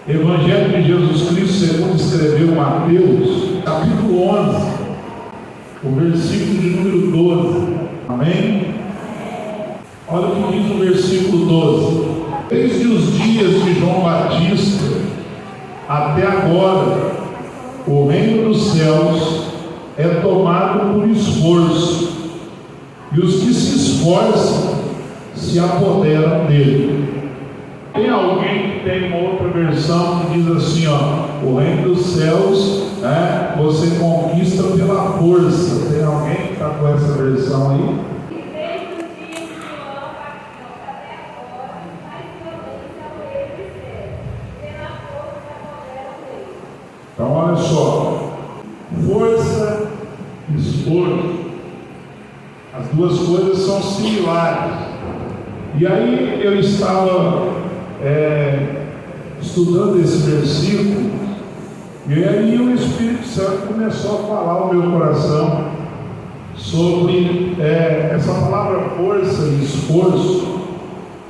Evangelho de Jesus Cristo, segundo escreveu Mateus, capítulo 11, o versículo de número 12. Amém? Olha o que diz o versículo 12. Desde os dias de João Batista até agora, o reino dos céus é tomado por esforço, e os que se esforçam se apoderam dele. Tem alguém que tem uma outra versão que diz assim, o reino dos céus, você conquista pela força. Tem alguém que está com essa versão aí? Então olha só, força e esforço, as duas coisas são similares. E aí eu estava estudando esse versículo, e aí o Espírito Santo começou a falar ao meu coração sobre essa palavra força e esforço.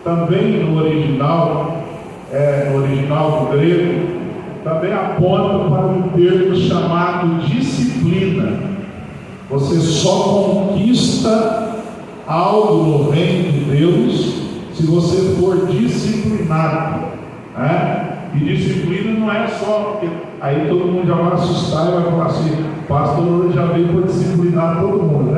Também no original do grego, também aponta para um termo chamado disciplina. Você só conquista algo no reino de Deus se você for disciplinado, E disciplina não é só, porque aí todo mundo já vai assustar e vai falar assim: o pastor já veio para disciplinar todo mundo,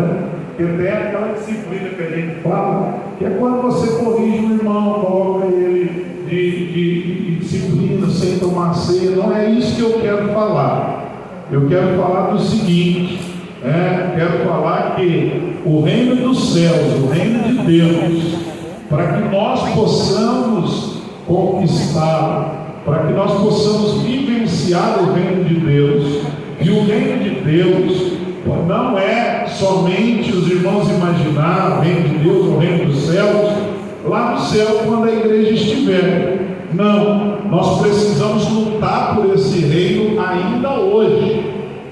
Porque tem aquela disciplina que a gente fala, que é quando você corrige um irmão, coloca ele de disciplina sem tomar ceia. Não é isso que eu quero falar. Eu quero falar do seguinte: quero falar que o reino dos céus, o reino de Deus, para que nós possamos conquistar, para que nós possamos vivenciar o reino de Deus, e o reino de Deus não é somente os irmãos imaginar o reino de Deus, o reino dos céus, lá no céu quando a igreja estiver. Não, nós precisamos lutar por esse reino ainda hoje,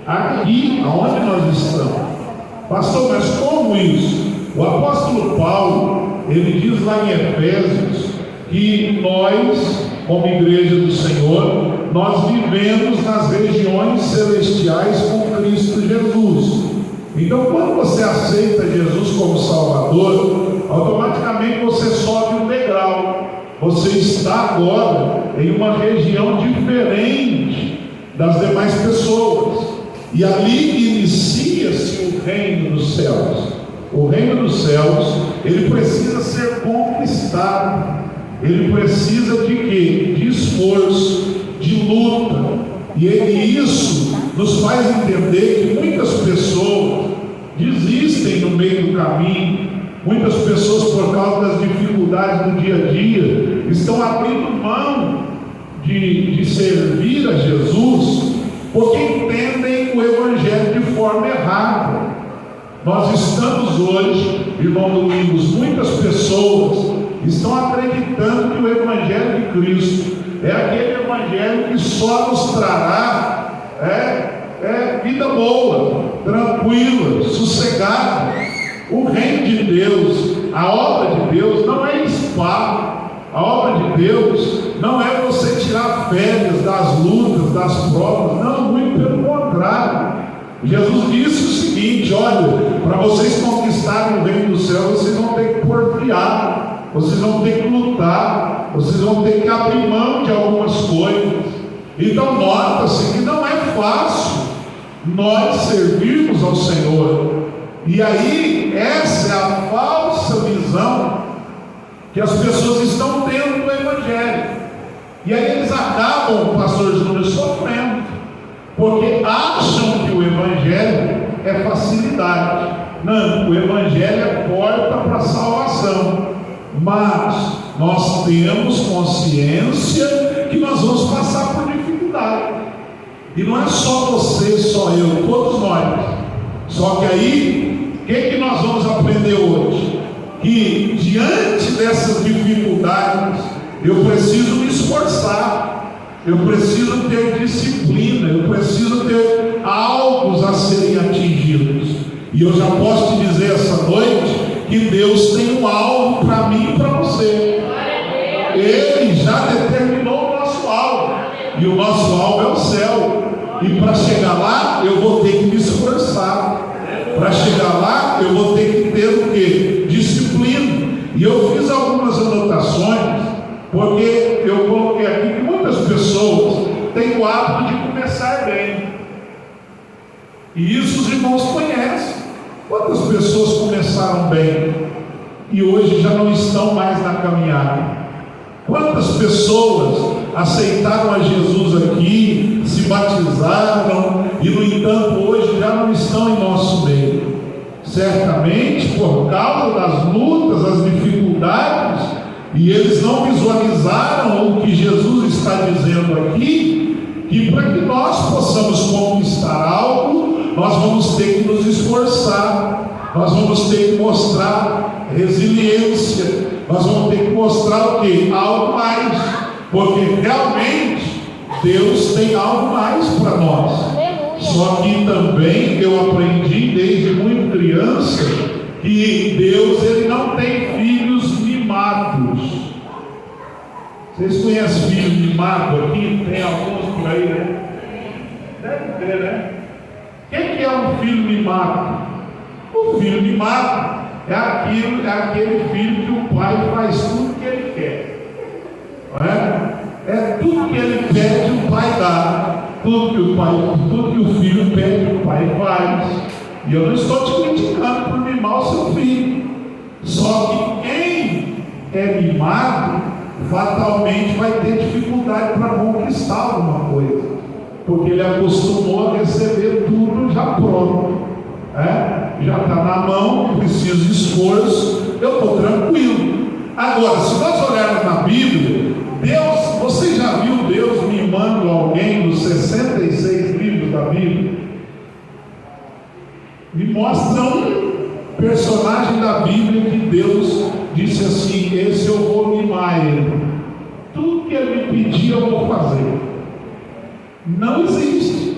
aqui onde nós estamos. Pastor, mas como isso? O apóstolo Paulo, ele diz lá em Efésios que nós, como igreja do Senhor, nós vivemos nas regiões celestiais com Cristo Jesus. Então, quando você aceita Jesus como Salvador, automaticamente você sobe um degrau. Você está agora em uma região diferente das demais pessoas, e ali inicia-se o reino dos céus. O reino dos céus, ele precisa ser conquistado. Ele precisa de quê? De esforço, de luta. E isso nos faz entender que muitas pessoas desistem no meio do caminho. Muitas pessoas, por causa das dificuldades do dia a dia, estão abrindo mão de servir a Jesus, porque entendem o Evangelho de forma errada. Nós estamos hoje, irmão Domingos, muitas pessoas estão acreditando que o Evangelho de Cristo é aquele Evangelho que só nos trará vida boa, tranquila, sossegada. O reino de Deus, a obra de Deus não é spa. A obra de Deus não é você tirar férias das lutas, das provas. Não, muito pelo contrário. Jesus disse o seguinte: olha, para vocês conquistarem o reino do céu, vocês vão ter que porfiar, vocês vão ter que lutar, vocês vão ter que abrir mão de algumas coisas. Então nota-se que não é fácil nós servirmos ao Senhor. E aí, essa é a falsa visão que as pessoas estão tendo do Evangelho. E aí eles acabam, pastor Júnior, sofrendo, porque acham que o Evangelho é facilidade. Não, o Evangelho é porta para a salvação. Mas nós temos consciência que nós vamos passar por dificuldade. E não é só você, só eu, todos nós. Só que aí, o que nós vamos aprender hoje? Que diante dessas dificuldades, eu preciso me esforçar, eu preciso ter disciplina, eu preciso ter alvos a serem atingidos. E eu já posso te dizer essa noite que Deus tem um alvo para mim e para você. Ele já determinou o nosso alvo. E o nosso alvo é o céu. E para chegar lá, eu vou ter que me esforçar. Para chegar lá, eu vou ter que ter o quê? Disciplina. E eu fiz algumas anotações, porque eu coloquei aqui que muitas pessoas têm o hábito de começar bem. E isso os irmãos conhecem. Quantas pessoas começaram bem e hoje já não estão mais na caminhada? Quantas pessoas aceitaram a Jesus aqui, se batizaram e, no entanto, hoje já não estão em nosso meio? Certamente por causa das lutas, das dificuldades, e eles não visualizaram o que Jesus está dizendo aqui, que para que nós possamos conquistar algo, nós vamos ter que nos esforçar, nós vamos ter que mostrar resiliência, nós vamos ter que mostrar o quê? Algo mais, porque realmente Deus tem algo mais para nós. Só que também eu aprendi desde muito criança que Deus ele não tem filhos mimados. Vocês conhecem filho mimado aqui? Tem alguns por aí, né? Deve ter, né? O que é um filho mimado? O filho mimado é aquele filho que o pai faz tudo que ele quer. Não é? É tudo que ele pede, o pai dá. Tudo que o filho pede, o pai faz. E eu não estou te criticando por mimar o seu filho. Só que quem é mimado, fatalmente vai ter dificuldade para conquistar alguma coisa. Porque ele acostumou a receber tudo já pronto. Já está na mão, não precisa de esforço, eu estou tranquilo. Agora, se nós olharmos na Bíblia, Deus, você já viu Deus mimando alguém nos 66 livros da Bíblia? Me mostra um personagem da Bíblia que Deus disse assim: esse eu vou mimar ele, tudo que ele me pedir eu vou fazer. Não existe.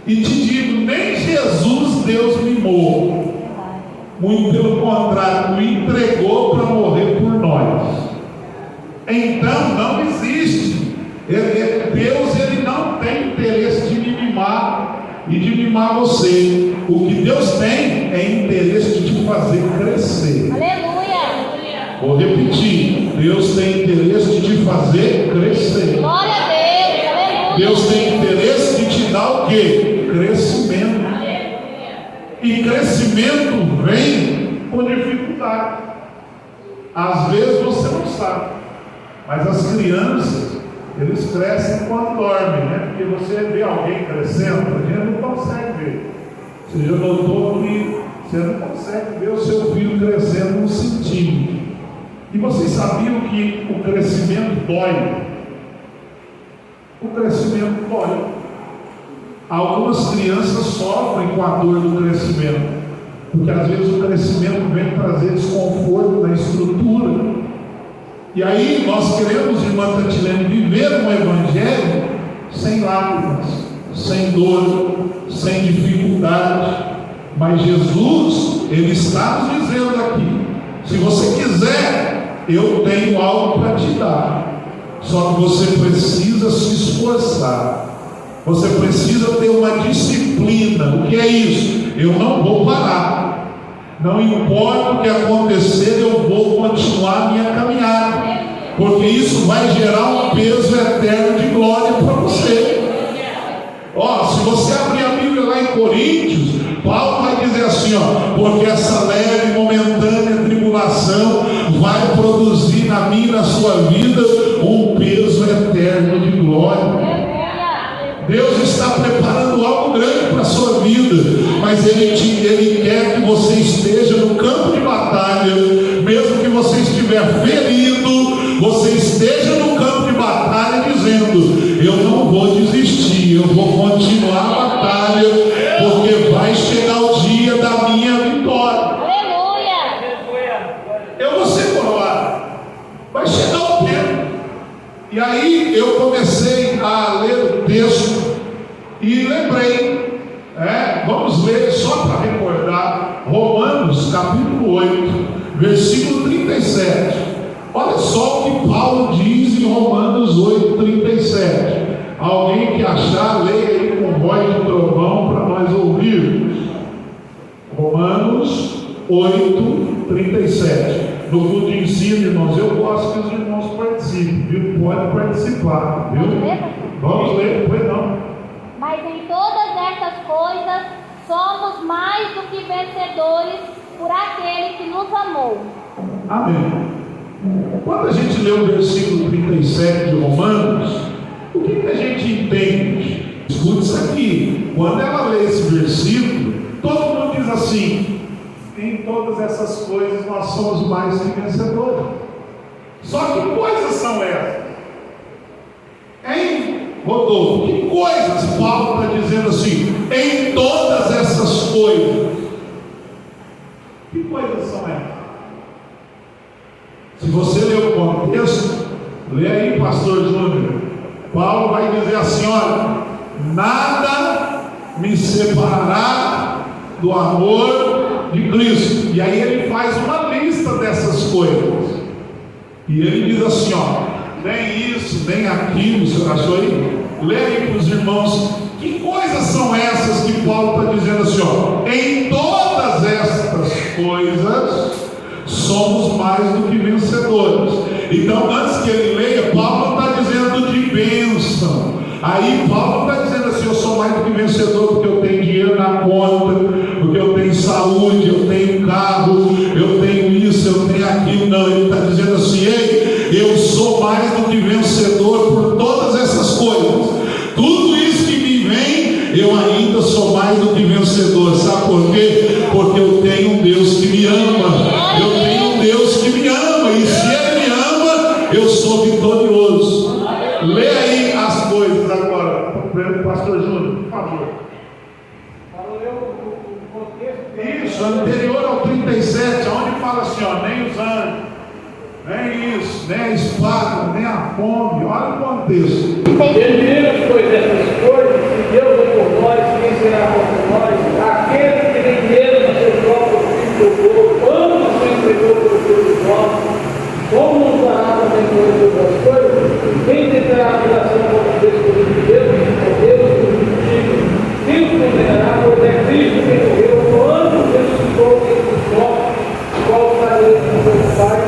E te digo, nem Jesus Deus mimou. Muito pelo contrário, o entregou para morrer por nós. Então não existe. Deus ele não tem interesse de me mimar e de mimar você. O que Deus tem é interesse de te fazer crescer. Aleluia! Vou repetir: Deus tem interesse de te fazer crescer. Glória a Deus! Aleluia! Deus tem interesse de te dar o quê? Crescimento. E crescimento vem com dificuldade. Às vezes você não sabe, mas as crianças, eles crescem quando dormem, né? Porque você vê alguém crescendo, a gente não consegue ver. Você já notou que você não consegue ver o seu filho crescendo um centímetro. E vocês sabiam que o crescimento dói? O crescimento dói. Algumas crianças sofrem com a dor do crescimento, porque às vezes o crescimento vem trazer desconforto na estrutura. E aí nós queremos, irmã Tatilene, viver um evangelho sem lágrimas, sem dor, sem dificuldade. Mas Jesus, ele está nos dizendo aqui: se você quiser, eu tenho algo para te dar. Só que você precisa se esforçar. Você precisa ter uma disciplina. O que é isso? Eu não vou parar. Não importa o que acontecer, eu vou continuar a minha caminhada. Porque isso vai gerar um peso eterno de glória para você. Se você abrir a Bíblia lá em Coríntios, Paulo vai dizer assim, porque essa leve e momentânea tribulação vai produzir na minha e na sua vida um peso eterno de glória. Deus está preparando algo grande para a sua vida, mas Ele quer que você esteja no campo de batalha, mesmo que você estiver ferido, você esteja no campo de batalha dizendo: eu não vou desistir, eu vou continuar a batalha, porque vai chegar o dia da minha vitória. Aleluia! Eu vou ser coroado, vai chegar o tempo. E aí eu comecei a ler o texto e lembrei, vamos ler só para recordar, Romanos capítulo 8, versículo 37. Olha só o que Paulo diz em Romanos 8, 37. Alguém que achar, leia aí com voz de trovão para nós ouvirmos. Romanos 8, 37. No culto de ensino, irmãos, eu gosto que os irmãos participem, viu? Pode participar, viu? Vamos ler, depois não. Mas em todas essas coisas somos mais do que vencedores por aquele que nos amou. Amém. Quando a gente lê o versículo 37 de Romanos, o que a gente entende? Escute isso aqui. Quando ela lê esse versículo, todo mundo diz assim: em todas essas coisas nós somos mais que vencedores. Só que coisas são essas? Hein, Rodolfo? Que coisas Paulo está dizendo assim? Em todas essas coisas. Que coisas são essas? Se você ler o contexto, lê aí, pastor Júnior. Paulo vai dizer assim: olha, nada me separará do amor de Cristo. E aí ele faz uma lista dessas coisas. E ele diz assim: ó, nem isso, nem aquilo. O senhor achou aí? Lê aí para os irmãos. Que coisas são essas que Paulo está dizendo assim, ó? Em todas estas coisas somos mais do que vencedores. Então, antes que ele leia, Paulo está dizendo de bênção. Aí Paulo está dizendo assim: eu sou mais do que vencedor porque eu tenho dinheiro na conta, porque eu tenho saúde, eu tenho carro, eu tenho isso, eu tenho aquilo. Não, ele está dizendo assim: ei, eu sou mais do que vencedor por todas essas coisas. Tudo isso que me vem, eu ainda sou mais do que vencedor. Sabe por quê? Porque eu tenho um Deus que me ama. Eu tenho um Deus que me ama. E se Ele me ama, eu sou vitorioso. Lê aí as coisas agora. Pastor Júnior, por favor. Isso, anterior ao 37, onde fala assim, ó, nem os anjos, nem isso, nem a espada, nem a fome. Olha o contexto. Entendemos, pois, essas coisas, se Deus é por nós, quem será contra nós? Aquele que tem medo no seu próprio filho, quando se entregou pelos seus irmãos, como nos dará também todas as coisas? Quem tentará a acusação contra Deus de Deus? É Deus que nos justifica. Quem os condenará, pois é Cristo quem morreu, quando ressuscitou entre os mortos, qual farei com seu Pai,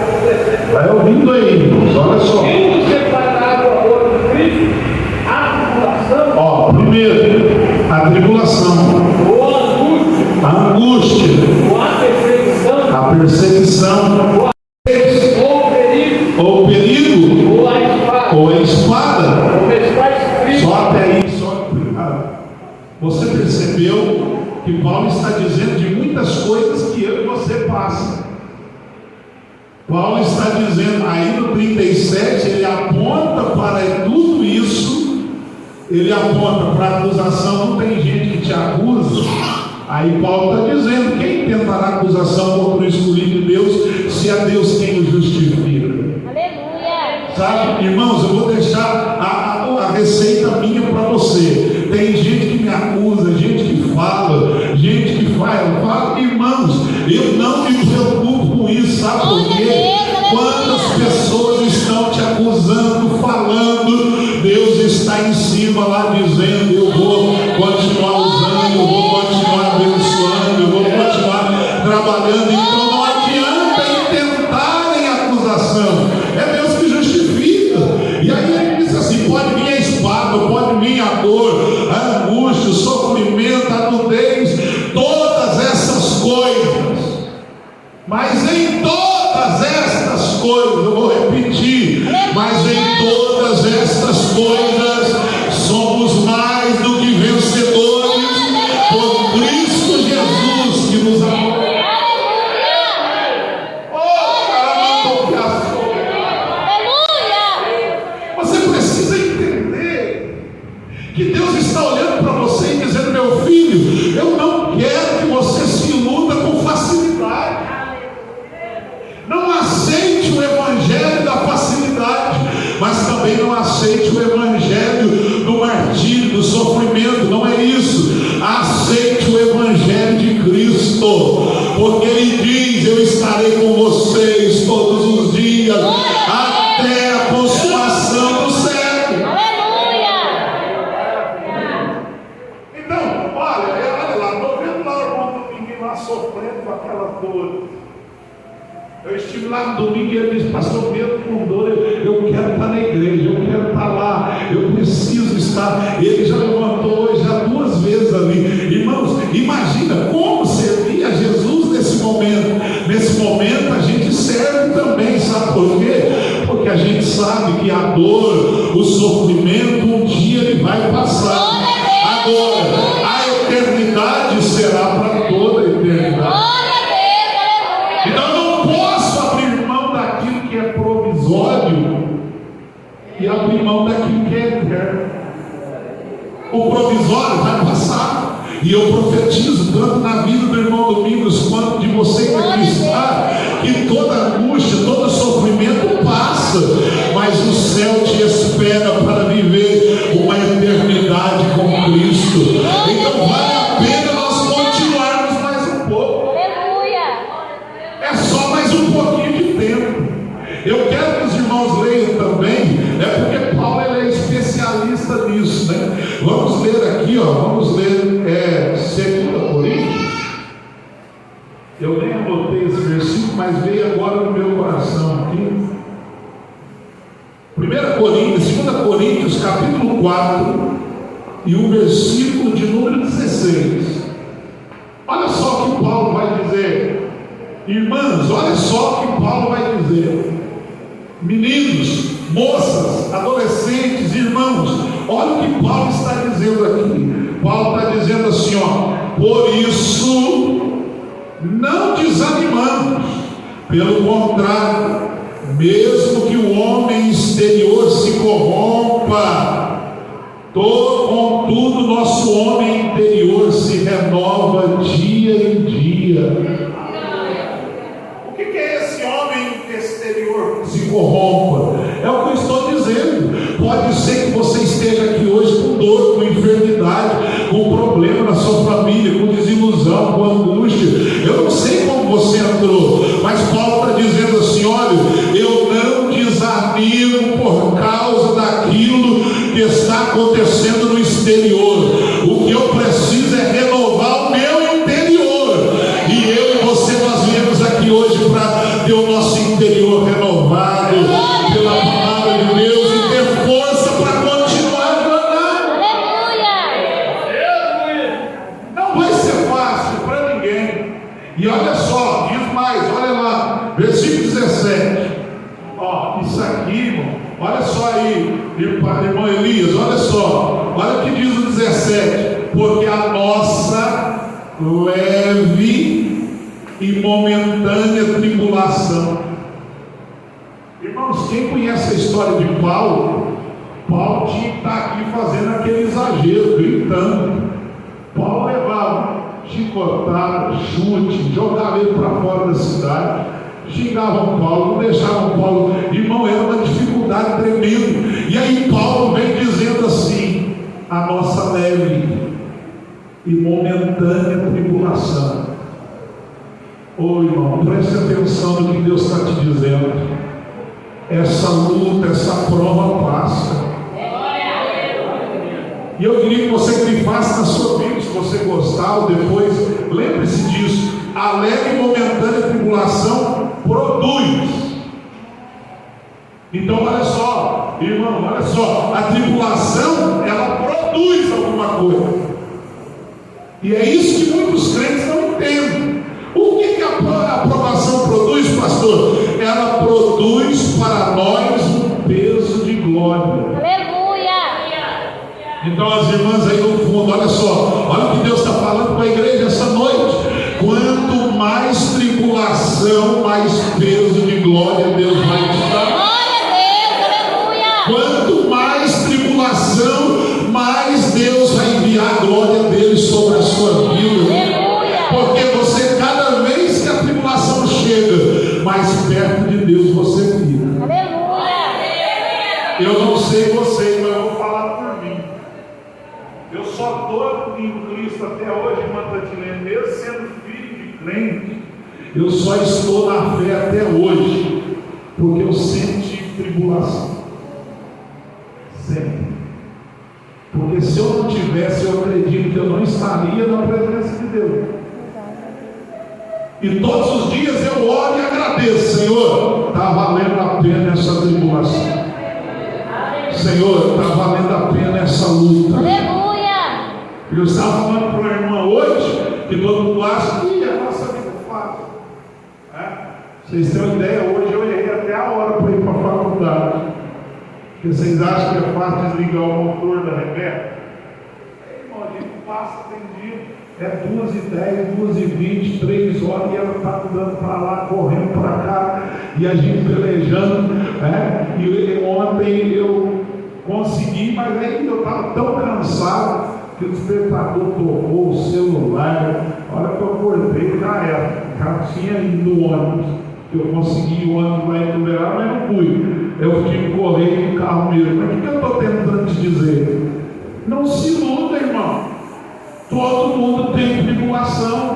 Vai ouvindo aí, irmãos, olha só. quem nos separará do amor de Cristo? A tribulação, Ó, primeiro, a tribulação, ou a angústia, a angústia, ou a a perseguição, perseguição, ou o perigo, ou a espada, ou a espada. ou está escrito. Só até aí, só. Você percebeu que Paulo está dizendo de muitas coisas que eu e você passa. Paulo está dizendo, aí no 37, ele aponta para tudo isso, ele aponta para a acusação. Não tem gente que te acusa. Aí Paulo está dizendo: quem tentará acusação contra o escolhido de Deus, se é Deus quem o justifica? Aleluia. Sabe, irmãos, eu vou deixar a receita minha para você. Tem gente que me acusa, gente que fala, gente que fala. Irmãos, eu não me preocupo com isso, sabe por quê? Quantas pessoas estão te acusando, falando, Deus está em cima lá dizendo: eu vou continuar usando, eu vou continuar abençoando, eu vou continuar trabalhando. Então não adianta intentarem acusação, é Deus que justifica. E aí ele diz assim: pode vir a espada, pode vir a dor, a angústia, o sofrimento, a nudez, todas essas coisas, mas em todas estas coisas, eu vou repetir, mas em todas estas coisas somos mais do que vencedores por Cristo Jesus que nos amou. Você precisa entender que Deus está olhando para você e dizendo: meu filho, eu não quero que você se iluda com facilidade. Não aceite o evangelho da facilidade, mas também não aceite o evangelho do martírio, do sofrimento. Não é isso. Aceite o evangelho de Cristo, porque Ele diz: eu estarei com vocês todos os dias, até a consumação do século. Aleluia. estive lá no domingo e ele disse: pastor Pedro, com dor, eu quero estar na igreja, eu quero estar lá, eu preciso estar. Ele já levantou hoje já 2 vezes ali. Irmãos, imagina como servir a Jesus nesse momento. Nesse momento a gente serve também, sabe por quê? Porque a gente sabe que a dor, o sofrimento, um dia ele vai passar. Agora, a eternidade será para toda a eternidade. Então eu não posso abrir mão daquilo que é provisório e abrir mão daquilo que é eterno. O provisório vai passar. E eu profetizo, tanto na vida do irmão Domingos, quanto de você que aqui está, que toda angústia, todo sofrimento passa, mas o céu te espera para viver uma eternidade com Cristo. Então vale a pena nós continuarmos mais um pouco. É só mais um pouquinho de tempo. Eu quero que os irmãos leiam também, porque Paulo ele é especialista nisso, né? Vamos ler aqui, vamos ler 2 Coríntios. Eu nem anotei esse versículo, mas veio agora no meu coração aqui. 2 Coríntios, capítulo 4, e o versículo de número 16. Olha só o que Paulo vai dizer. Irmãs, olha só o que Paulo vai dizer. Meninos, moças, adolescentes, irmãos, olha o que Paulo está dizendo aqui. Paulo está dizendo assim, por isso não desanimamos, pelo contrário, mesmo que o homem exterior se corrompa, contudo nosso homem interior se renova dia em dia. O que é esse homem exterior que se corrompa? É o que eu estou dizendo. Pode ser que você esteja aqui hoje com dor, com enfermidade, com problema na sua família, com desilusão, com angústia. Eu não sei como você entrou, mas Paulo está dizendo assim: olha, eu não desanimo por causa daquilo que está acontecendo no exterior. O que eu preciso é renovar o meu interior. E eu e você, nós viemos aqui hoje para ter o nosso interior renovado pela palavra de Deus e ter força para continuar jornando. Não vai ser fácil para ninguém. E olha só, diz mais, olha lá, versículo 17. Isso aqui, irmão, olha só aí, irmão Elias, olha só, olha o que diz o 17: porque a nossa leve e momentânea tribulação. Irmãos, quem conhece a história de Paulo tinha que estar aqui fazendo aquele exagero, gritando. Paulo levava chicotada, chute, jogava ele para fora da cidade, xingavam Paulo, não deixavam Paulo. Irmão, era uma dificuldade tremenda. E aí Paulo vem dizendo assim: a nossa leve e momentânea tribulação. Irmão, preste atenção no que Deus está te dizendo. Essa luta, essa prova passa. E eu queria que você grifasse na sua Bíblia, se você gostar, ou depois, lembre-se disso: a leve e momentânea tribulação produz. Então olha só, irmão, olha só, a tribulação, ela produz alguma coisa. E é isso que muitos crentes não entendem. O que a aprovação produz, pastor? Ela produz para nós um peso de glória. Então as irmãs aí no fundo, olha só, olha o que Deus está falando para a igreja essa noite. Quanto mais tribulação, mais peso de glória Deus vai te dar. Quanto mais tribulação, mais Deus vai enviar a glória dele sobre a sua vida. Porque você, cada vez que a tribulação chega, mais perto de Deus você fica. Eu não sei vocês, mas eu vou falar por mim. Eu só estou em Cristo até hoje, irmã Tatilene, mesmo sendo filho de crente, eu só estou na fé até hoje, porque eu sempre tive tribulação. Sempre. Porque se eu não tivesse, eu acredito que eu não estaria na presença de Deus. E todos os dias eu oro e agradeço: Senhor, está valendo a pena essa tribulação. Senhor, está valendo a pena essa luta. Aleluia! Eu estava falando para a irmã hoje que todo mundo acha que a nossa vida é fácil. Vocês têm uma ideia, hoje eu errei até a hora para ir para a faculdade. Porque vocês acham que é fácil desligar o motor da Rebeca? Irmão, a gente passa, tem dia, é 2h10, 2h20, 3 horas, e ela está andando para lá, correndo para cá, e a gente pelejando. E ontem eu consegui, mas ainda eu estava tão cansado que o despertador tocou o celular. A hora que eu acordei, já tinha ido no ônibus. Eu consegui o ônibus lá em Tuberá, mas não fui. Eu tive que correr no carro mesmo. Mas o que eu estou tentando te dizer? Não se iluda, irmão. Todo mundo tem tribulação.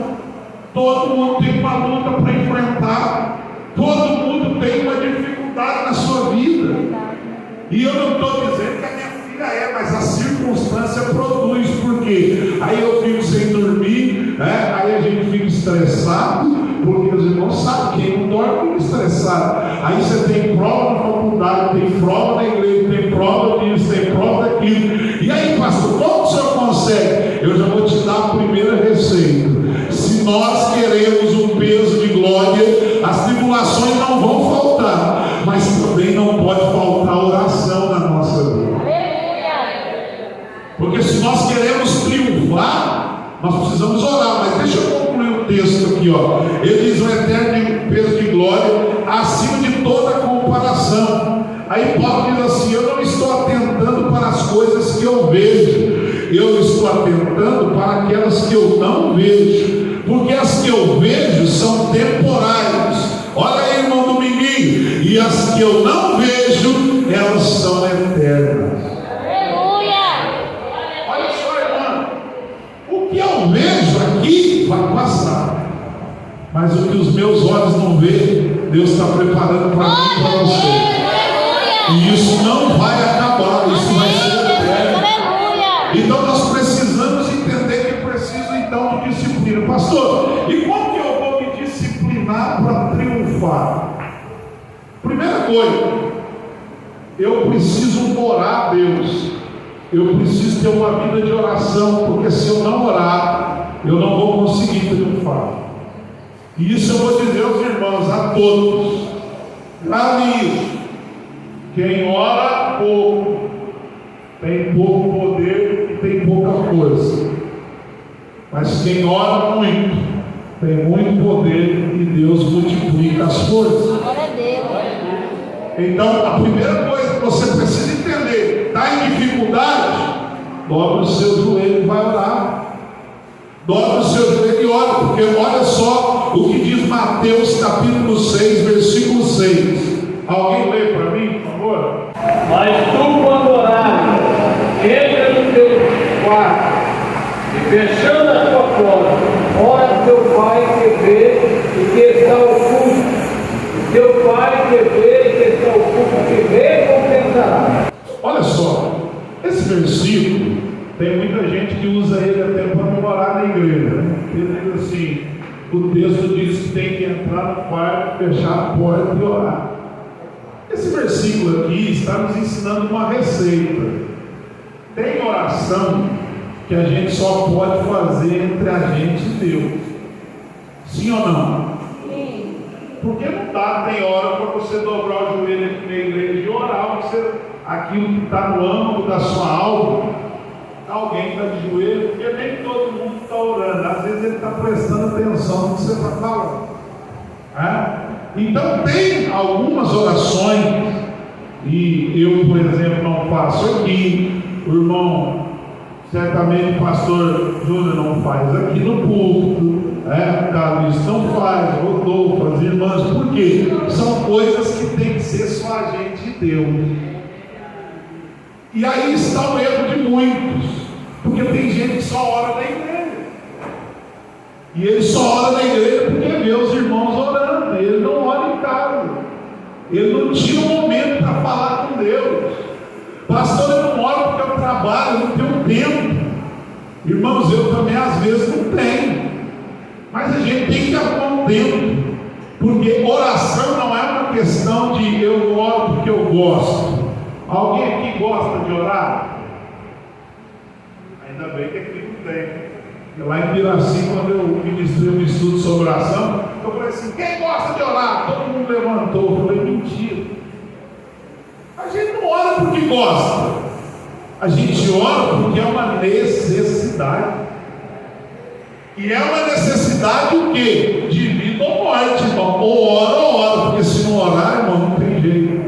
Todo mundo tem uma luta para enfrentar. Todo mundo tem uma dificuldade na sua vida. E eu não estou dizendo que a minha filha mas a circunstância produz. Por quê? Aí eu fico sem dormir, aí a gente fica estressado, porque os irmãos sabem, quem não dorme fica estressado. Aí você tem prova na faculdade, tem prova na igreja, tem prova disso, tem prova daquilo. E aí, pastor, como o senhor consegue? Eu já vou te dar a primeira receita. Se nós queremos um peso de glória, as tribulações não vão faltar, mas também não pode faltar oração na nossa vida. Porque se nós queremos triunfar, nós precisamos orar. Mas deixa eu concluir o texto aqui, ó. Ele diz: um eterno peso de glória acima de toda comparação. Aí Paulo diz assim: eu não estou atentando para as coisas que eu vejo, eu estou atentando para aquelas que eu não vejo, porque as que eu vejo são temporais. Olha aí, irmão Dominguinho, e as que eu não vejo, elas são eternas. Eu vejo aqui vai passar, mas o que os meus olhos não veem, Deus está preparando para mim e para você. E isso não vai acabar, isso vai ser eterno. Então nós precisamos entender que preciso então de disciplina. Pastor, e como que eu vou me disciplinar para triunfar? Primeira coisa, eu preciso orar a Deus. Eu preciso ter uma vida de oração, porque se eu não orar, eu não vou conseguir triunfar. E isso eu vou dizer aos irmãos, a todos: grave isso. Quem ora pouco, tem pouco poder e tem pouca força. Mas quem ora muito, tem muito poder e Deus multiplica as forças. Então, a primeira coisa que você precisa entender: está em dificuldade? Dobra o seu joelho e vai orar. Dobra o seu joelho e ora, porque olha só o que diz Mateus capítulo 6, versículo 6. Alguém lê para mim, por favor? Mas tu, quando orares, entra no teu quarto e, fechando a tua porta, ora ao teu Pai que vê e que está oculto. Teu Pai que vê e que está oculto, que recompensará. Olha só, esse versículo, tem muita gente que usa ele até para memorar na igreja, né? Ele diz assim: o texto diz que tem que entrar no quarto, fechar a porta e orar. Esse versículo aqui está nos ensinando uma receita. Tem oração que a gente só pode fazer entre a gente e Deus. Sim ou não? Sim. Porque não dá, tem hora para você dobrar o joelho aqui na igreja e orar, aquilo que está no âmago da sua alma. Alguém está de joelho, porque nem todo mundo está orando. Às vezes ele está prestando atenção no que você está falando. Então tem algumas orações, e eu, por exemplo, não faço aqui. O irmão, certamente o pastor Júnior não faz aqui no púlpito. Carlos não faz, Rodolfo, as irmãs. Por quê? São coisas que tem que ser só a gente e Deus. E aí está o erro de muitos, porque tem gente que só ora na igreja, e ele só ora na igreja porque vê os irmãos orando. Ele não ora em casa, ele não tira um momento para falar com Deus. Pastor, eu não oro porque eu trabalho, eu não tenho tempo. Irmãos, eu também às vezes não tenho, Mas a gente tem que arrumar um tempo, porque oração não é uma questão de eu oro porque eu gosto. Alguém aqui gosta de orar? Ainda bem que aqui não tem. Lá em Piraci, quando eu ministrei um estudo sobre oração, eu falei assim: quem gosta de orar? Todo mundo levantou. Eu falei: mentira. A gente não ora porque gosta, a gente ora porque é uma necessidade. E é uma necessidade o quê? De vida ou morte, irmão. Ou ora, porque se não orar, irmão, não tem jeito.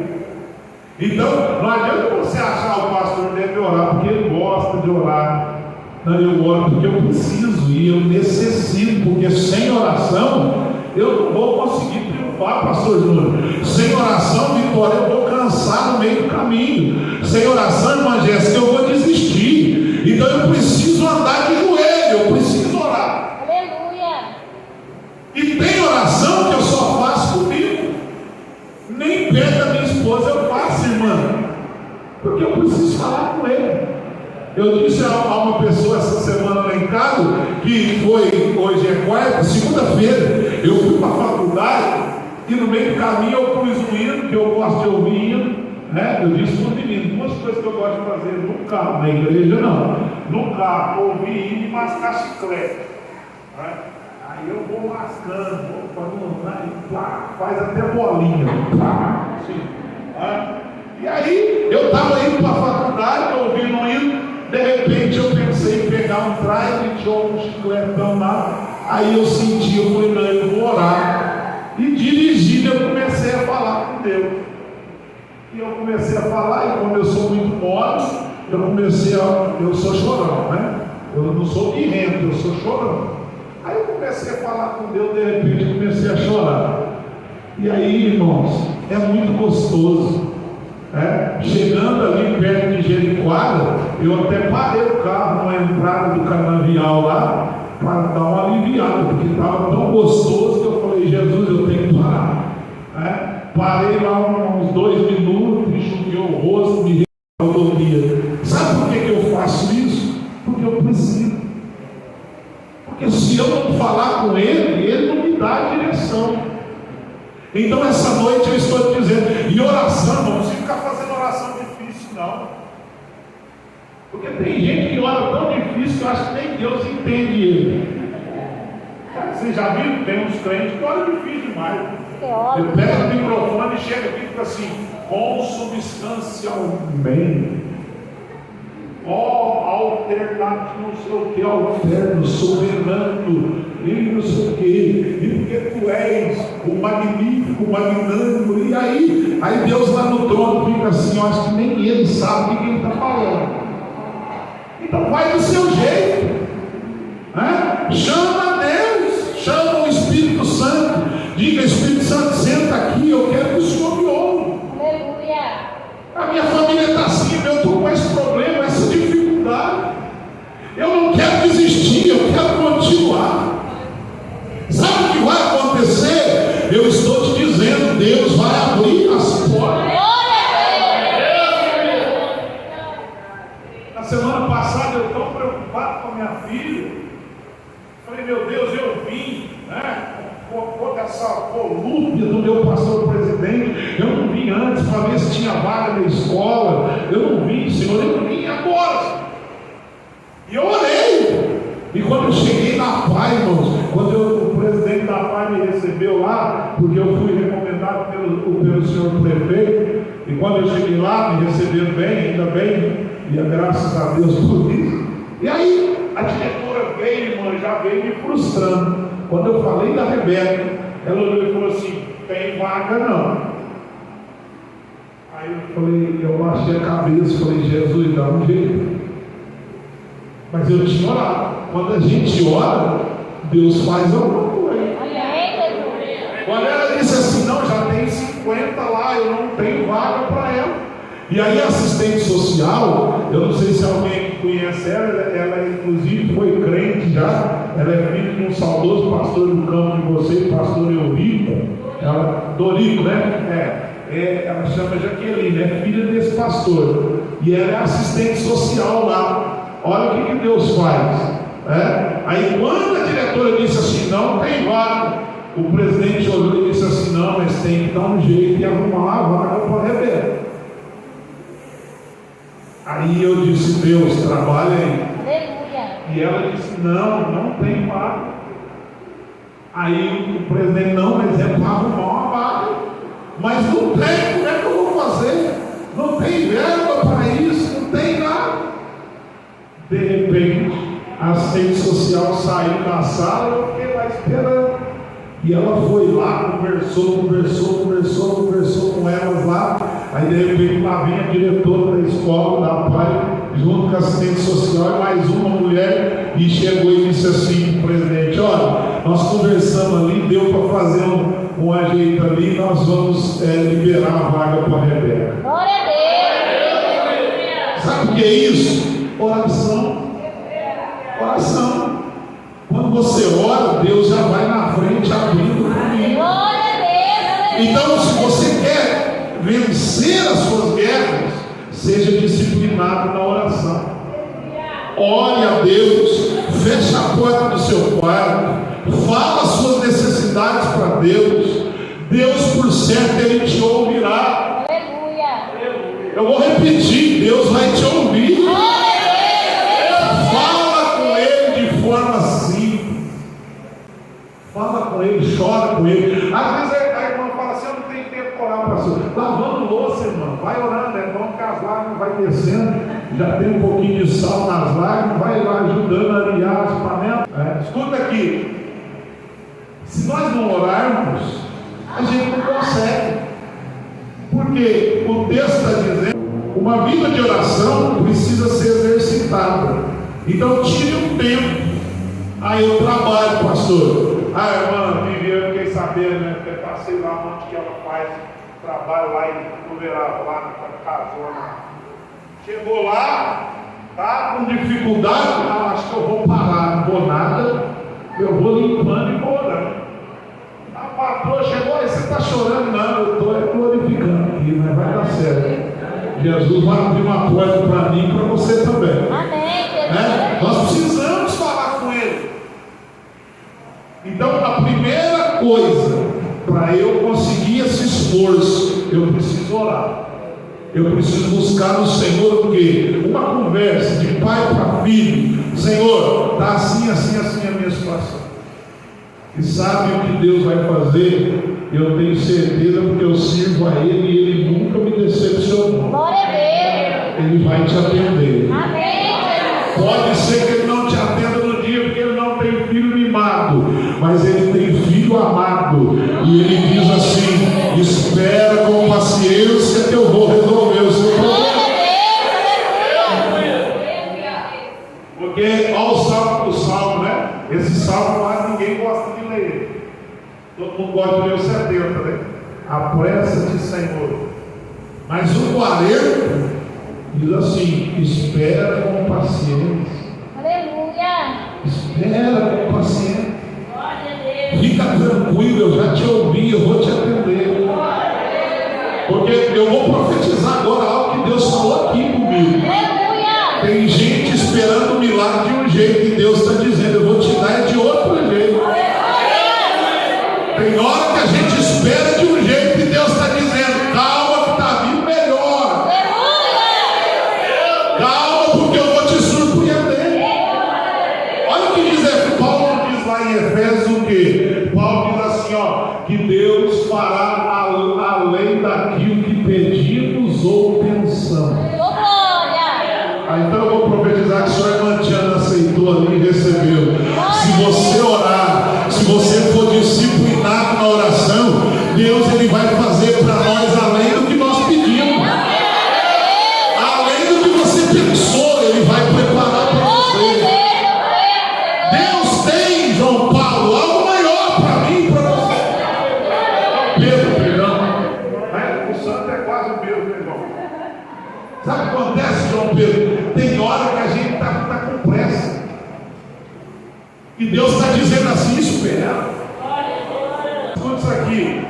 Então, não adianta você achar o pastor deve orar porque ele gosta de orar. Não, eu oro porque eu preciso e eu necessito, porque sem oração eu não vou conseguir triunfar, pastor Júnior. Sem oração, Vitória, eu vou cansar no meio do caminho. Sem oração, irmã Jéssica, eu vou desistir. Então eu preciso andar de joelho, eu preciso orar. Aleluia. E tem oração que eu só faço comigo. Nem perto da minha esposa eu faço, irmã, porque eu preciso falar com ele. Eu disse a uma pessoa essa semana lá em casa, que foi, hoje é quarta, segunda-feira, eu fui para a faculdade e no meio do caminho eu pus um hino, que eu gosto de ouvir hino, né? Eu disse para o menino, duas coisas que eu gosto de fazer no carro, na igreja não, no carro, ouvir hino e mascar chiclete, né? Aí eu vou mascando, faz até bolinha, assim, né? E aí eu estava indo para a faculdade, ouvindo um hino. De repente eu pensei em pegar um trailer e tinha um chicletão lá. Aí eu senti, eu falei: não, eu vou orar. E dirigindo eu comecei a falar com Deus. E eu comecei a falar, e como eu sou muito mole, eu sou chorão, né? Eu não sou birrento, eu sou chorão. Aí eu comecei a falar com Deus, de repente eu comecei a chorar. E aí, irmãos, é muito gostoso. Chegando ali perto de Jericoara, eu até parei o carro na entrada do canavial lá para dar uma aliviada, porque estava tão gostoso que eu falei: Jesus, eu tenho que parar. Parei lá uns 2 minutos, enxuguei o rosto, me rodovia. Sabe por que eu faço isso? Porque eu preciso. Porque se eu não falar com ele não me dá a direção. Então essa noite eu estou te dizendo, e oração, não precisa ficar fazendo oração difícil não, porque tem gente que ora tão difícil que eu acho que nem Deus entende ele. Vocês já viram? Tem uns crentes que oram difícil demais. Ele pega o microfone e chega aqui e fica assim: consubstancialmente, alternativo, não sei o que, alterno, soberano, e não sei o que, e porque tu és o magnífico, o magnânimo. E aí Deus lá no trono fica assim: eu acho que nem ele sabe o que ele está falando. Então vai do seu jeito, né? Chama Deus, chama o Espírito Santo, diga: Espírito Santo, senta aqui, eu quero que o Senhor me ouve. Aleluia. A minha família está assim, eu estou com esse problema, essa dificuldade. Eu não quero desistir, eu quero continuar. Sabe o que vai acontecer? Eu estou te dizendo, Deus vai abrir as portas. Na semana passada eu estou preocupado com a minha filha. Falei: meu Deus, eu vim, né? Com essa volúpia do meu pastor presidente, eu não vim antes para ver se tinha vaga na escola. Eu não vim, Senhor, eu não vim agora. E eu orei. E quando eu cheguei na PAI, irmãos, quando o presidente da PAI me recebeu lá, porque eu fui recomendado pelo senhor prefeito, e quando eu cheguei lá, me receberam bem, ainda bem, e graças a Deus por isso. E aí, a diretora veio, irmã, já veio me frustrando. Quando eu falei da Rebeca, ela olhou e falou assim: tem vaga não. Aí eu falei, eu baixei a cabeça, falei: Jesus, dá um jeito. Mas eu tinha orado. Quando a gente ora, Deus faz alguma coisa. Quando ela disse assim: não, já tem 50 lá, eu não tenho vaga para ela. E aí a assistente social, eu não sei se alguém conhece ela inclusive foi crente já. Ela é filha de um saudoso pastor do campo de vocês, pastor Eurico. Dorico, né? Ela chama Jaqueline, é filha desse pastor. E ela é assistente social lá. Olha o que Deus faz. Aí quando a diretora disse assim, não tem vaga, o presidente olhou e disse assim, não, mas tem que dar um jeito de arrumar uma vaga para a Rebeca. Aí eu disse, Deus, trabalha aí. Aleluia. E ela disse, não tem vaga. Aí o presidente, não, mas é para arrumar uma vaga. Mas não tem, como é que eu vou fazer? Não tem verba para isso, não tem nada. De repente, a assistente social saiu da sala, eu fiquei lá esperando. E ela foi lá, conversou com elas lá. Aí de repente lá vem a diretora da escola, da PAI, junto com a assistente social e mais uma mulher, e chegou e disse assim, presidente, olha, nós conversamos ali, deu para fazer um ajeito ali, nós vamos liberar a vaga para a Rebeca. Glória a Deus. Sabe o que é isso? Oração. Quando você ora, Deus já vai na frente abrindo o caminho. Glória a Deus. Então, se você quer vencer as suas guerras, seja disciplinado na oração. Ore a Deus, feche a porta do seu quarto, fala as suas necessidades para Deus. Deus, por certo, Ele te ouvirá. Aleluia. Eu vou repetir, Deus vai te ouvir. Fala com Ele de forma simples. Fala com Ele, chora com Ele. Às vezes a irmã fala assim, eu não tenho tempo para orar, pastor. Lavando louça, irmão, vai orando, é bom que as lágrimas vai descendo, já tem um pouquinho de sal nas lágrimas, vai lá ajudando a alinhar as panelas. Escuta aqui, se nós não orarmos, a gente não consegue, porque o texto está dizendo, uma vida de oração precisa ser exercitada. Então tire um tempo. Aí eu trabalho, pastor. A irmã Viviane, fiquei sabendo, né? Eu passei lá onde que ela faz trabalho lá em Uberaba, lá na casona. Chegou lá, tá com dificuldade, acho que eu vou parar, não vou nada, eu vou limpando e vou orando. A patroa chegou, aí você está chorando? Não, eu estou glorificando aqui, mas vai dar certo. Jesus vai abrir uma porta para mim e para você também. Amém. Nós precisamos falar com Ele. Então, a primeira coisa para eu conseguir esse esforço, eu preciso orar. Eu preciso buscar no Senhor o quê? Uma conversa de pai para filho. Senhor, está assim a minha situação. E sabe o que Deus vai fazer? Eu tenho certeza, porque eu sirvo a Ele e Ele nunca me decepcionou. Glória a Deus. Ele vai te atender. Amém. Pode ser que Ele não te atenda no dia, porque Ele não tem filho mimado, mas Ele tem filho amado. E Ele diz assim: espera com paciência que eu vou resolver o seu problema. Porque olha o salmo do salmo, né? Esse salmo lá ninguém gosta de ler. Todo mundo gosta de ler o 70, né? Apressa-te, Senhor. Mas o 40 diz assim: espera com paciência. Aleluia. Espera com paciência. Glória a Deus. Fica tranquilo, eu já te ouvi, eu vou te atender. Porque eu vou profetizar agora algo que Deus falou aqui comigo. Aleluia. Tem gente esperando o milagre de um jeito e Deus está dizendo: eu vou te dar de outro jeito. Tem hora que a gente espera de um jeito e Deus está dizendo: calma que está vindo melhor. Calma, porque eu vou te surpreender. Olha o que diz Paulo, diz lá em Efésios o quê? Paulo diz assim, que Deus fará além daquilo que pedimos ou pensamos. Então eu vou profetizar que a sua irmã Tiana aceitou ali e recebeu. Se você orar, se você for disciplinado na oração, Deus ele vai fazer para nós além do que nós pedimos. Além do que você pensou, Ele vai preparar para você. Deus tem, João Paulo, algo maior para mim e para você. Pedro, perdão. O santo é quase o mesmo, meu irmão. Sabe o que acontece, João Pedro? Tem hora que a gente está com pressa. E Deus está dizendo assim: espera. Escuta isso aqui.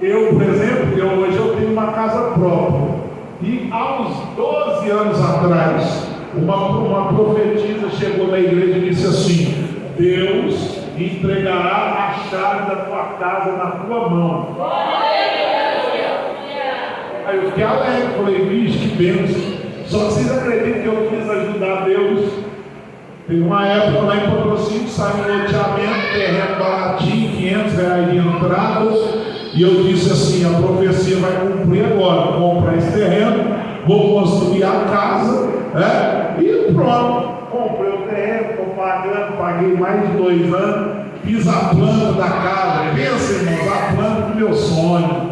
Eu, por exemplo, hoje eu tenho uma casa própria. E há uns 12 anos atrás, uma profetisa chegou na igreja e disse assim: Deus entregará a chave da tua casa na tua mão. Aí eu fiquei alegre, falei: vixe, que bênção. Só que vocês acreditam que eu quis ajudar Deus? Teve uma época lá em Patrocínio, saiu um loteamento, terreno baratinho, R$500 de entrada, e eu disse assim: a profecia vai cumprir agora, vou comprar esse terreno, vou construir a casa, e pronto. Comprei o terreno, estou pagando, paguei mais de 2 anos, fiz a planta da casa, pensa, irmãos, a planta do meu sonho,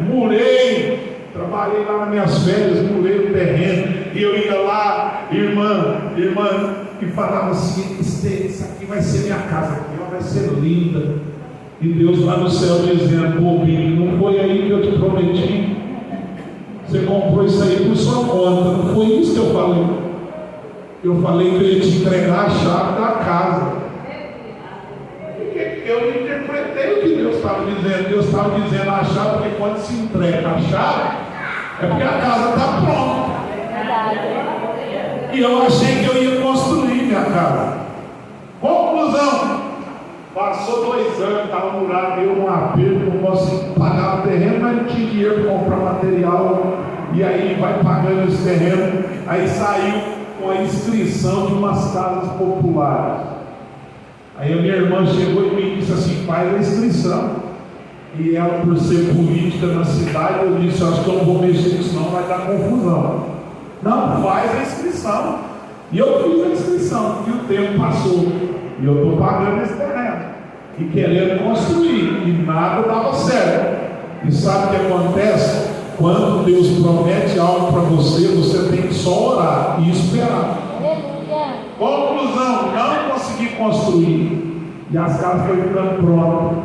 murei, trabalhei lá nas minhas férias, murei o terreno, e eu ia lá, irmã, e falava assim: isso aqui vai ser minha casa, aqui, ela vai ser linda, e Deus lá no céu dizendo: bobinho, não foi aí que eu te prometi? Você comprou isso aí por sua conta, não foi isso que eu falei? Eu falei que eu ia te entregar a chave da casa. Eu interpretei o que Deus estava dizendo. Deus estava dizendo a chave, porque quando se entrega a chave, é porque a casa está pronta. E eu achei que eu ia construir minha casa. Conclusão: passou 2 anos, estava murado, eu um aperto, não consegui pagar o terreno, mas não tinha dinheiro para comprar material. E aí vai pagando esse terreno. Aí saiu com a inscrição de umas casas populares. Aí a minha irmã chegou e me disse assim: faz a inscrição. E ela, por ser política na cidade, eu disse: acho que eu não vou mexer nisso, não, vai dar confusão. Não, faz a inscrição. E eu fiz a inscrição, e o tempo passou, e eu estou pagando esse terreno e querendo construir, e nada dava certo. E sabe o que acontece? Quando Deus promete algo para você, você tem que só orar e esperar. Conclusão: não consegui construir, e as casas foram ficando prontas.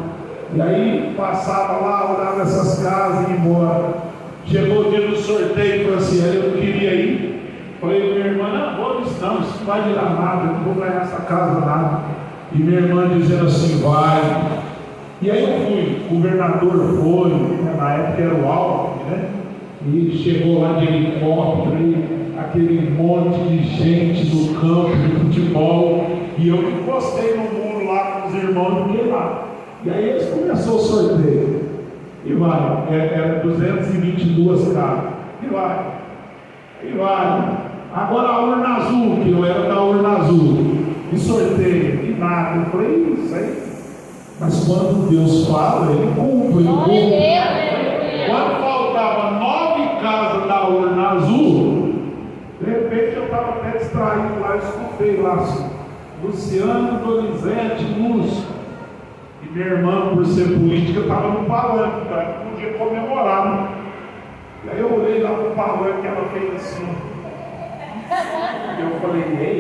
E aí passava lá, olhava essas casas e ia embora. Chegou o dia do sorteio e falou assim: eu não queria ir. Falei para minha irmã: não, vou disso não, isso não vai virar nada, eu não vou ganhar essa casa nada. E minha irmã dizendo assim: vai. E aí eu fui, o governador foi, na época era o Alckmin, né? E chegou lá de helicóptero, aquele monte de gente do campo de futebol, e eu encostei no muro lá com os irmãos e fiquei lá. E aí eles começou o sorteio, e vai, era 222 casas, e vai. Agora a urna azul, que eu era da urna azul, e sorteio, e nada. Eu falei: isso aí. Mas quando Deus fala, Ele cumpre. Quando faltava 9 casas da urna azul, de repente eu estava até distraído lá, escutei lá assim: Luciano, Donizete, Lúcio. E minha irmã, por ser política, estava no palanque, tá? Não podia comemorar, né? E aí eu olhei lá no palanque, ela fez assim. E eu falei: ei,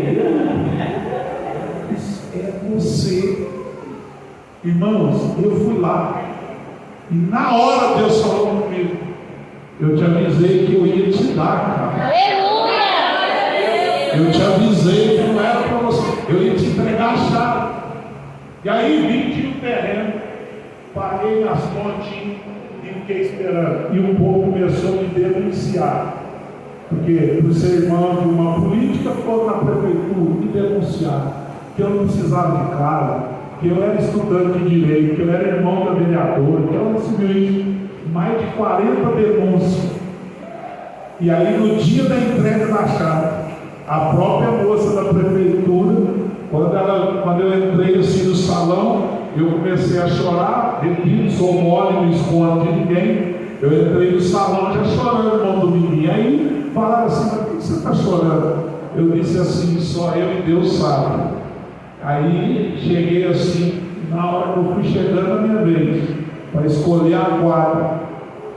isso é você. Irmãos, eu fui lá, e na hora Deus falou comigo: eu te avisei que eu ia te dar, cara. Eu te avisei que não era para você, eu ia te entregar a chave. E aí vendi o terreno, paguei minhas continhas e fiquei esperando. E o povo começou a me denunciar, porque por ser irmão de uma política, foram na prefeitura me denunciar que eu não precisava de casa, que eu era estudante de direito, que eu era irmão da vereadora, que eu recebi mais de 40 denúncias. E aí no dia da entrega da chave, a própria moça da prefeitura, quando eu entrei assim no salão, eu comecei a chorar, repito, sou mole, não escondo de ninguém. Eu entrei no salão já chorando, irmão do menino. Aí falaram assim: mas por que você está chorando? Eu disse assim: só eu e Deus sabe. Aí cheguei assim, na hora que eu fui chegando a minha vez, para escolher a guarda,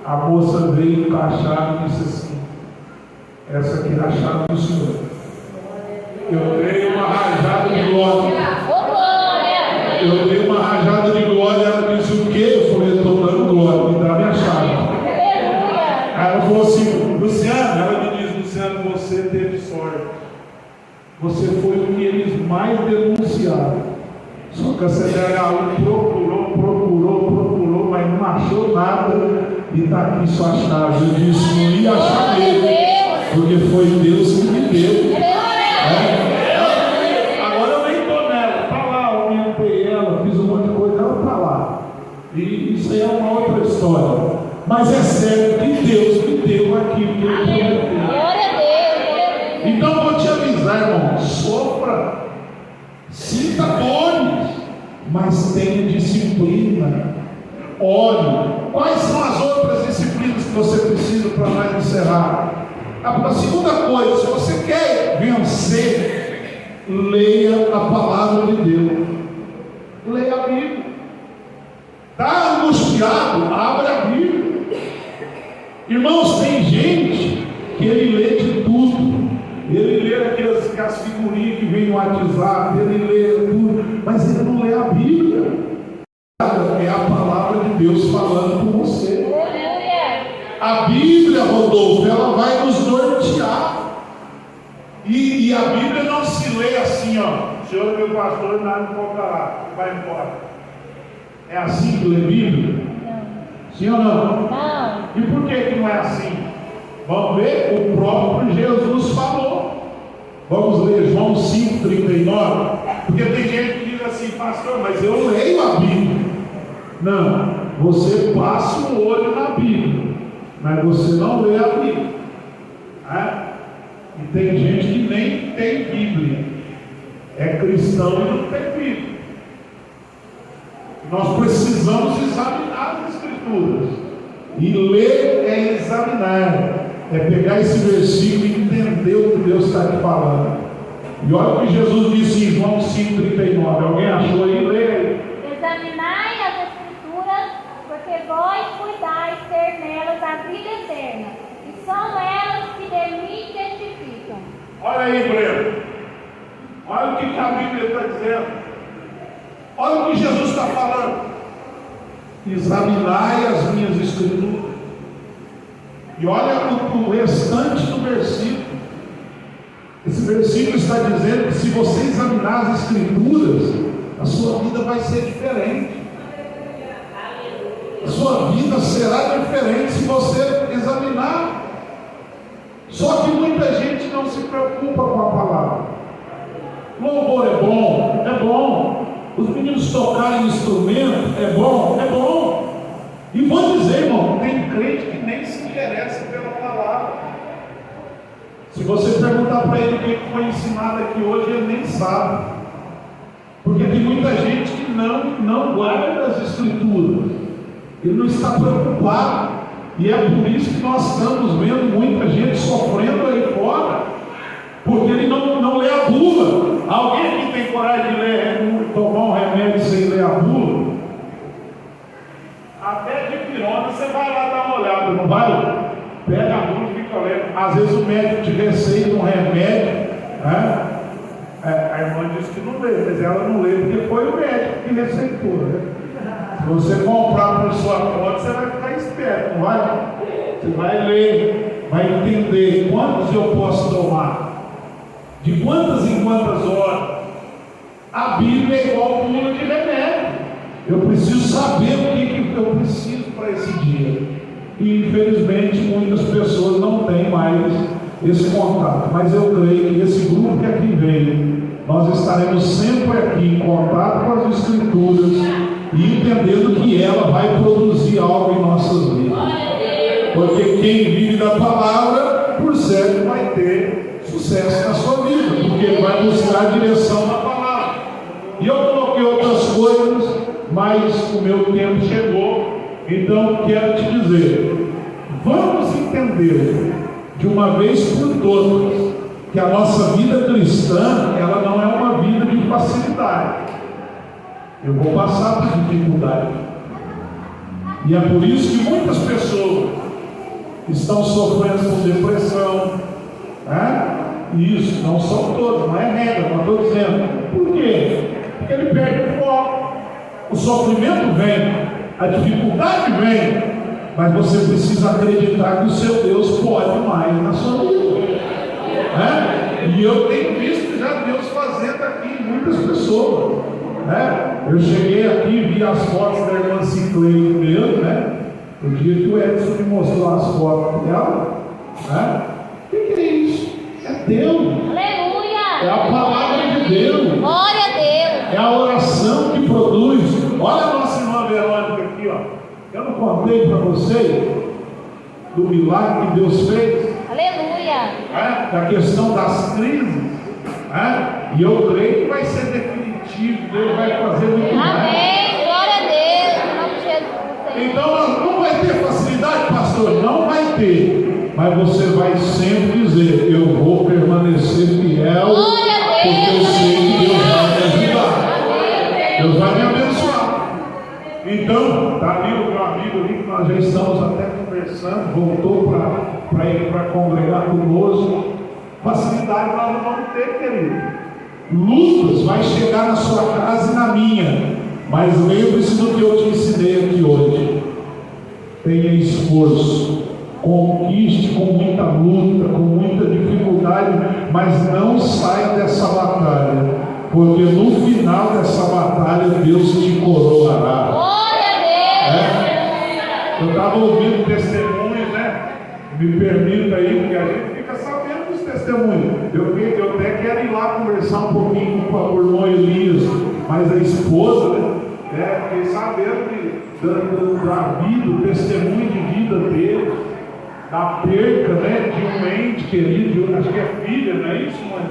a moça veio com a chave e disse assim: essa aqui é a chave do Senhor. Eu dei uma rajada de glória. Eu dei uma rajada de glória. Ela disse: o quê? Eu falei: eu estou dando glória, me dá minha chave. Aí ela falou assim: Luciano, ela me disse: Luciano, você teve sorte. Você foi o que eles mais denunciaram. Só que a CDHU procurou, mas não achou nada. E está aqui sua chave. Eu disse: não ia achar mesmo, porque foi Deus que me deu. história, mas é certo que Deus me deu aquilo que Ele prometeu. Glória a Deus. Então eu vou te avisar, irmão, sofra, sinta dores, mas tenha disciplina. Ore. Quais são as outras disciplinas que você precisa para nós encerrar? A segunda coisa, se você quer vencer, leia a palavra de Deus. Leia a Bíblia. Está angustiado? Abra a Bíblia. Irmãos, tem gente que ele lê de tudo. Ele lê aquelas figurinhas que vem no WhatsApp, ele lê tudo, mas ele não lê a Bíblia. É a palavra de Deus falando com você. A Bíblia, Rodolfo, ela vai nos nortear. E a Bíblia não se lê assim, ó. O senhor é meu pastor, nada me faltará, vai embora. É assim que lê a Bíblia? Não. Sim ou não? Não. E por que não é assim? Vamos ver, o próprio Jesus falou. Vamos ler João 5,39. Porque tem gente que diz assim, pastor, mas eu leio a Bíblia. Não, você passa o olho na Bíblia, mas você não lê a Bíblia. E tem gente que nem tem Bíblia, é cristão e não tem Bíblia. Nós precisamos examinar as Escrituras. E ler é examinar, é pegar esse versículo e entender o que Deus está te falando. E olha o que Jesus disse em João 5,39. Alguém achou aí? Lê aí. Examinai as Escrituras, porque vós cuidais ter nelas a vida eterna, e são elas que de mim testificam. Olha aí, Breno. Olha o que a Bíblia está dizendo. Olha o que Jesus está falando. Examinai as minhas Escrituras. E olha o restante do versículo. Esse versículo está dizendo que se você examinar as Escrituras, a sua vida vai ser diferente. A sua vida será diferente se você examinar. Só que muita gente não se preocupa com a palavra. Louvor é bom, é bom. Os meninos tocarem instrumento, é bom, é bom. E vou dizer, irmão, tem crente que nem se interessa pela palavra. Se você perguntar para ele o que foi ensinado aqui hoje, ele nem sabe. Porque tem muita gente que não guarda as Escrituras. Ele não está preocupado. E é por isso que nós estamos vendo muita gente sofrendo aí fora. Porque ele não lê a bula. Alguém aqui tem coragem de ler, tomar um remédio sem ler a bula? Até de pirona você vai lá dar uma olhada, não vai? Pega a bula e fica lendo. Às vezes o médico te receita um remédio, né? A irmã disse que não lê, mas ela não lê porque foi o médico que receitou, né? Se você comprar por sua conta, você vai ficar esperto, não vai? Você vai ler, vai entender quantos eu posso tomar, de quantas em quantas horas. A Bíblia é igual bula de remédio. Eu preciso saber o que eu preciso para esse dia. E infelizmente muitas pessoas não têm mais esse contato. Mas eu creio que esse grupo que aqui veio, nós estaremos sempre aqui em contato com as Escrituras e entendendo que ela vai produzir algo em nossas vidas. Porque quem vive da palavra, por certo, vai ter sucesso na sua vida, porque vai buscar a direção da palavra. E eu coloquei outras coisas, mas o meu tempo chegou, então quero te dizer, vamos entender de uma vez por todas que a nossa vida cristã, ela não é uma vida de facilidade. Eu vou passar por dificuldade. E é por isso que muitas pessoas estão sofrendo com depressão, né? Isso, não são todos, não é regra, não estou dizendo. Por quê? Porque ele perde o foco. O sofrimento vem, a dificuldade vem, mas você precisa acreditar que o seu Deus pode mais na sua vida. E eu tenho visto já Deus fazendo aqui muitas pessoas. Eu cheguei aqui e vi as fotos da irmã Ciclei mesmo, o dia que o Edson me mostrou as fotos dela. O que é isso? É Deus. Aleluia! É a palavra de Deus. Glória a Deus! É a oração que produz. Olha a nossa irmã Verônica aqui, ó. Eu não contei para vocês do milagre que Deus fez? Aleluia. Da questão das crises. E eu creio que vai ser definitivo. Deus vai fazer muito mais. Amém. Glória a Deus. Em nome de Jesus, Senhor. Então não vai ter facilidade, pastor? Não vai ter. Mas você vai sempre dizer: eu vou permanecer fiel. Glória a Deus. Porque eu sei que Deus vai me ajudar. Deus vai me abençoar. Então, está ali o meu amigo ali, que nós já estamos até conversando, voltou para ir para congregar conosco. Facilidade nós não vamos ter, querido. Lutas vai chegar na sua casa e na minha. Mas lembre-se do que eu te ensinei aqui hoje. Tenha esforço. Conquiste com muita luta, com muita dificuldade, mas não saia dessa batalha, porque no final dessa batalha Deus te coroará. Glória a Deus. Eu estava ouvindo testemunhos, né? Me permita aí, porque a gente fica sabendo dos testemunhos. Eu até quero ir lá conversar um pouquinho com o irmão Elias, mas a esposa, né? Fiquei sabendo da vida, o testemunho de vida dele, da perca, né, de um ente querido, acho que é filha, não é isso, mãe?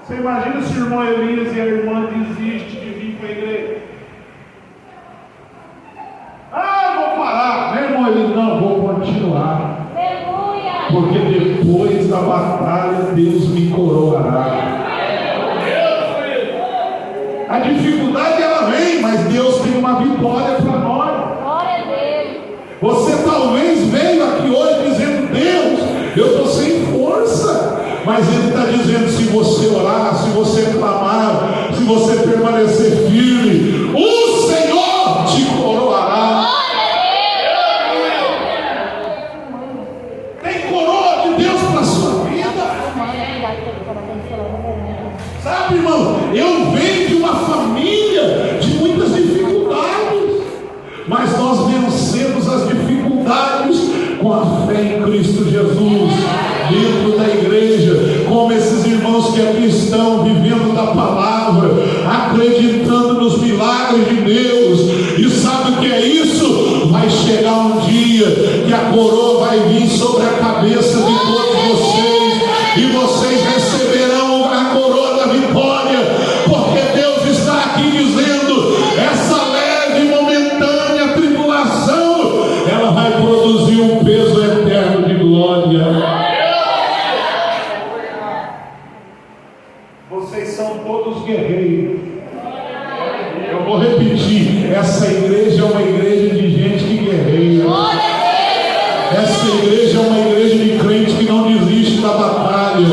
Você imagina se o irmão Elias e a irmã desistem de vir para a igreja? Vou parar, né, irmão Elias? Não, vou continuar. Aleluia. Porque depois da batalha Deus me coroará. A dificuldade ela vem, mas Deus tem uma vitória para nós. Glória a Deus. Você talvez veio aqui hoje dizendo: Deus, eu estou sem força. Mas Ele está dizendo: se você orar, se você clamar, se você permanecer firme, o Senhor te coroará. Tem coroa de Deus para a sua vida. Sabe, irmão, eu venho de uma família de muitas dificuldades, mas nós vencemos as dificuldades com a fé em Cristo Jesus, dentro da igreja, como esses irmãos que aqui estão vivendo da palavra, acreditando nos milagres de Deus. E sabe o que é isso? Vai chegar um dia que a coroa vai vir sobre a cabeça de todos vocês, e vocês receberão a coroa da vitória, porque Deus está aqui dizendo: essa leve e momentânea tribulação, ela vai produzir um peso eterno de glória. Vocês são todos guerreiros. Eu vou repetir: essa igreja é uma igreja de gente que guerreia. Essa igreja é uma igreja de crente que não desiste da batalha.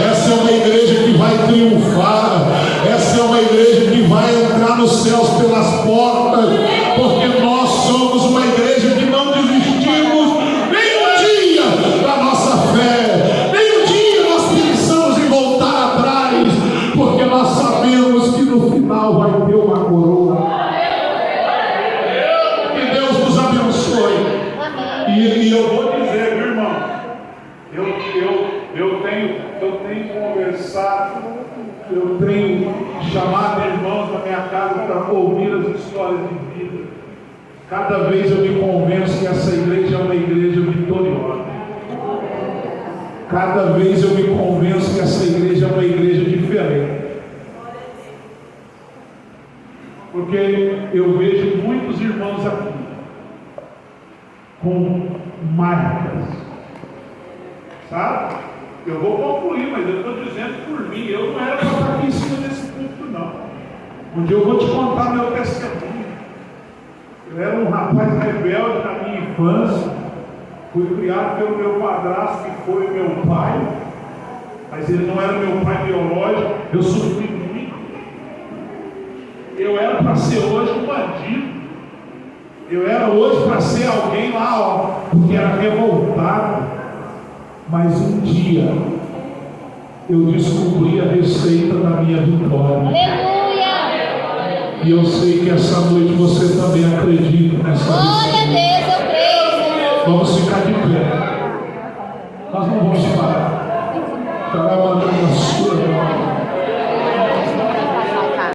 Essa é uma igreja que vai triunfar. Essa é uma igreja que vai entrar nos céus pelas portas, porque nós somos uma igreja que não desistimos nem um dia da nossa fé, nem um dia nós pensamos em voltar atrás, porque nós sabemos que no final vai ter uma coroa. Que Deus nos abençoe. E eu vou dizer, meu irmão, eu tenho conversado, eu tenho chamado irmãos na minha casa para ouvir as histórias de vida. Cada vez eu me convenço que essa igreja é uma igreja vitoriosa. Cada vez eu me convenço que essa igreja é uma igreja diferente. Porque eu vejo muitos irmãos aqui com marcas, sabe? Eu vou concluir, mas eu estou dizendo por mim. Eu não era para estar aqui em cima desse púlpito, não. Um dia eu vou te contar meu testemunho. Eu era um rapaz rebelde na minha infância. Fui criado pelo meu padrasto, que foi meu pai, mas ele não era meu pai biológico. Eu sofri muito. Eu era para ser hoje um bandido. Eu era hoje para ser alguém lá, porque era revoltado. Mas um dia eu descobri a receita da minha vitória. Aleluia! E eu sei que essa noite você também acredita nessa Glória a receita. Deus, eu creio, Senhor. Vamos ficar de pé. Nós não vamos parar. Estará mandando a sua.